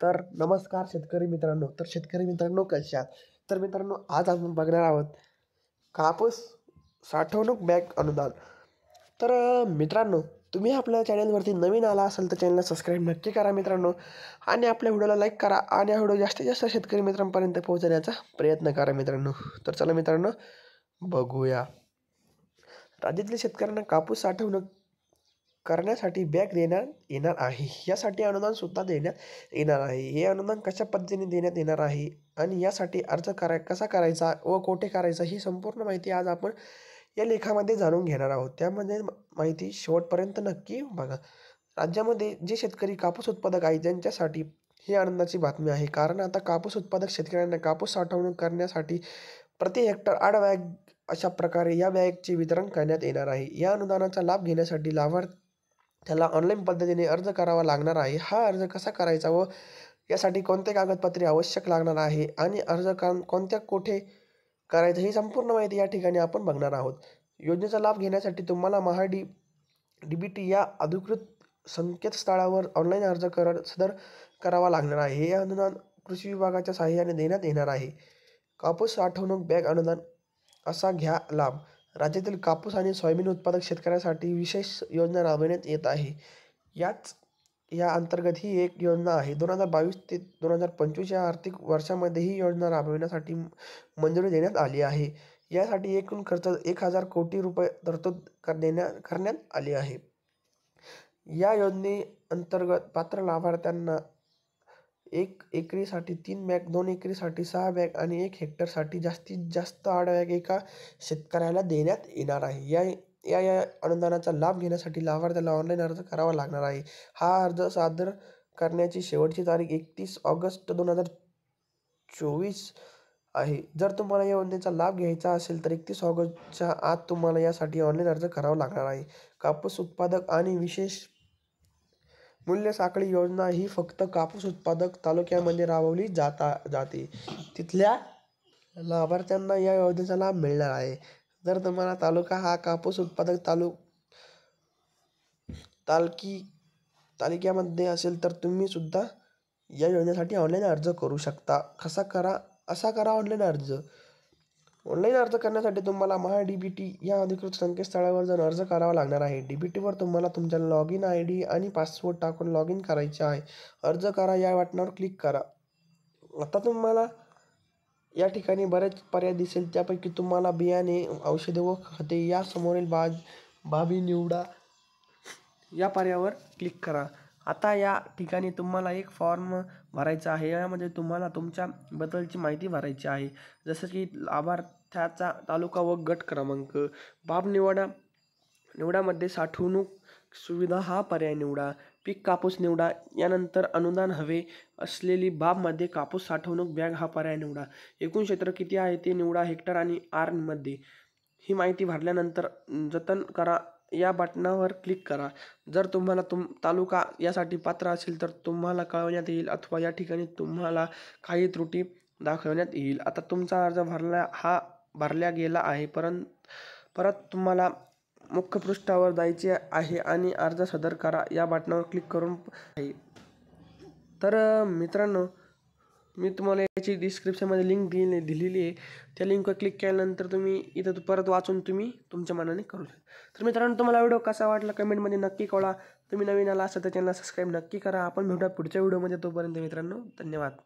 तर नमस्कार शेतकरी मित्रांनो. तर शेतकरी मित्रांनो कसे आहात? तर मित्रांनो आज आपण बघणार आहोत कापूस साठवणूक बॅग अनुदान. तर मित्रांनो तुम्ही आपल्या चॅनलवरती नवीन आला असाल तर चॅनलला सबस्क्राईब नक्की करा मित्रांनो आणि आपल्या व्हिडिओला लाईक करा आणि हा व्हिडिओ जास्तीत जास्त शेतकरी मित्रांपर्यंत पोहोचवण्याचा प्रयत्न करा मित्रांनो. तर चला मित्रांनो बघूया. राज्यातील शेतकऱ्यांना कापूस साठवणूक करण्यासाठी बॅग देण्यात येणार आहे. यासाठी अनुदान सुद्धा देण्यात येणार आहे. हे अनुदान कशा पद्धतीने देण्यात येणार आहे आणि यासाठी अर्ज कसा करायचा व कोठे करायचा ही संपूर्ण माहिती आज आपण या लेखामध्ये जाणून घेणार आहोत. त्यामध्ये माहिती शेवटपर्यंत नक्की बघा. राज्यामध्ये जे शेतकरी कापूस उत्पादक आहेत त्यांच्यासाठी ही आनंदाची बातमी आहे. कारण आता कापूस उत्पादक शेतकऱ्यांना कापूस साठवणूक करण्यासाठी प्रति हेक्टर 8 बॅग अशा प्रकारे या बॅगचे वितरण करण्यात येणार आहे. या अनुदानाचा लाभ घेण्यासाठी त्याला ऑनलाईन पद्धतीने अर्ज करावा लागणार आहे. हा अर्ज कसा करायचा व यासाठी कोणते कागदपत्रे आवश्यक लागणार आहे आणि अर्ज कोणत्या कोठे करायचं ही संपूर्ण माहिती या ठिकाणी आपण बघणार आहोत. योजनेचा लाभ घेण्यासाठी तुम्हाला DBT या अधिकृत संकेतस्थळावर ऑनलाईन अर्ज सदर करावा लागणार आहे. हे अनुदान कृषी विभागाच्या सहाय्याने देण्यात येणार आहे. कापूस साठवणूक बॅग अनुदान असा घ्या लाभ. राज्यातील कापूस आणि सोयाबीन उत्पादक शेतकऱ्यांसाठी विशेष योजना राबविण्यात येत आहे. या अंतर्गत ही एक योजना आहे. 2022 ते 2025 या आर्थिक वर्षामध्ये ही योजना राबविण्यासाठी मंजुरी देण्यात आली आहे. यासाठी एकूण खर्च 1,000 कोटी रुपये तरतूद करण्यात आली आहे. या योजनेअंतर्गत पात्र लाभार्थ्यांना 1 एकरीसाठी 3 बॅग, 2 एकरीसाठी 6 बॅग आणि 1 हेक्टरसाठी जास्तीत जास्त 8 बॅग एका शेतकऱ्याला देण्यात येणार आहे. या अनुदानाचा लाभ घेण्यासाठी लाभार्थ्याला ऑनलाईन अर्ज करावा लागणार आहे. हा अर्ज सादर करण्याची शेवटची तारीख 31 ऑगस्ट 2024 आहे. जर तुम्हाला या योजनेचा लाभ घ्यायचा असेल तर 31 ऑगस्टच्या आत तुम्हाला यासाठी ऑनलाईन अर्ज करावा लागणार आहे. कापूस उत्पादक आणि विशेष मूल्य साखळी योजना ही फक्त कापूस उत्पादक तालुक्यामध्ये राबवली जाते. तिथल्या लाभार्थ्यांना या योजनेचा लाभ मिळणार आहे. जर तुम्हाला तालुका हा कापूस उत्पादक तालुक्यामध्ये असेल तर तुम्ही सुद्धा या योजनेसाठी ऑनलाईन अर्ज करू शकता. असा करा ऑनलाईन अर्ज. ऑनलाईन अर्ज करण्यासाठी तुम्हाला DBT या अधिकृत संकेतस्थळावर जाऊन अर्ज करावा लागणार आहे. DBTवर तुम्हाला तुमचा लॉगिन ID आणि पासवर्ड टाकून लॉग इन करायचे आहे. अर्ज करा या बटणावर क्लिक करा. आता तुम्हाला या ठिकाणी बरेच पर्याय दिसेल. त्यापैकी तुम्हाला बियाणे, औषधे व खते या समोरील बाबी निवडा. या पर्यायावर क्लिक करा. आता या ठिकाणी तुम्हाला एक फॉर्म भरायचा आहे. यामध्ये तुम्हाला तुमच्याबद्दलची माहिती भरायची आहे. जसं की लाभार्थ्याचा तालुका व गट क्रमांक. बाब निवडामध्ये साठवणूक सुविधा हा पर्याय निवडा. पीक कापूस निवडा. यानंतर अनुदान हवे असलेली बाबमध्ये कापूस साठवणूक बॅग हा पर्याय निवडा. एकूण क्षेत्र किती आहे ते निवडा हेक्टर आणि R मध्ये. ही माहिती भरल्यानंतर जतन करा या बटणावर क्लिक करा. जर तुम्हाला तालुका यासाठी पात्र असेल तर तुम्हाला कळवण्यात येईल अथवा या ठिकाणी तुम्हाला काही त्रुटी दाखवण्यात येईल. आता तुमचा अर्ज भरला गेला आहे. परत तुम्हाला मुख्य पृष्ठावर जायचे आहे आणि अर्ज सदर करा या बटणावर क्लिक करून आहे. तर मित्रांनो मी तुम्हाला याची डिस्क्रिप्शनमध्ये लिंक दिलेली आहे. त्या लिंकवर क्लिक केल्यानंतर तुम्ही इथं परत वाचून तुम्ही तुमच्या मनाने करू शकता. तर मित्रांनो तुम्हाला व्हिडिओ कसा वाटला कमेंटमध्ये नक्की कळवा. तुम्ही नवीन आला असाल तर चॅनलला सबस्क्राईब नक्की करा. आपण भेटूया पुढच्या व्हिडिओमध्ये. तोपर्यंत मित्रांनो धन्यवाद.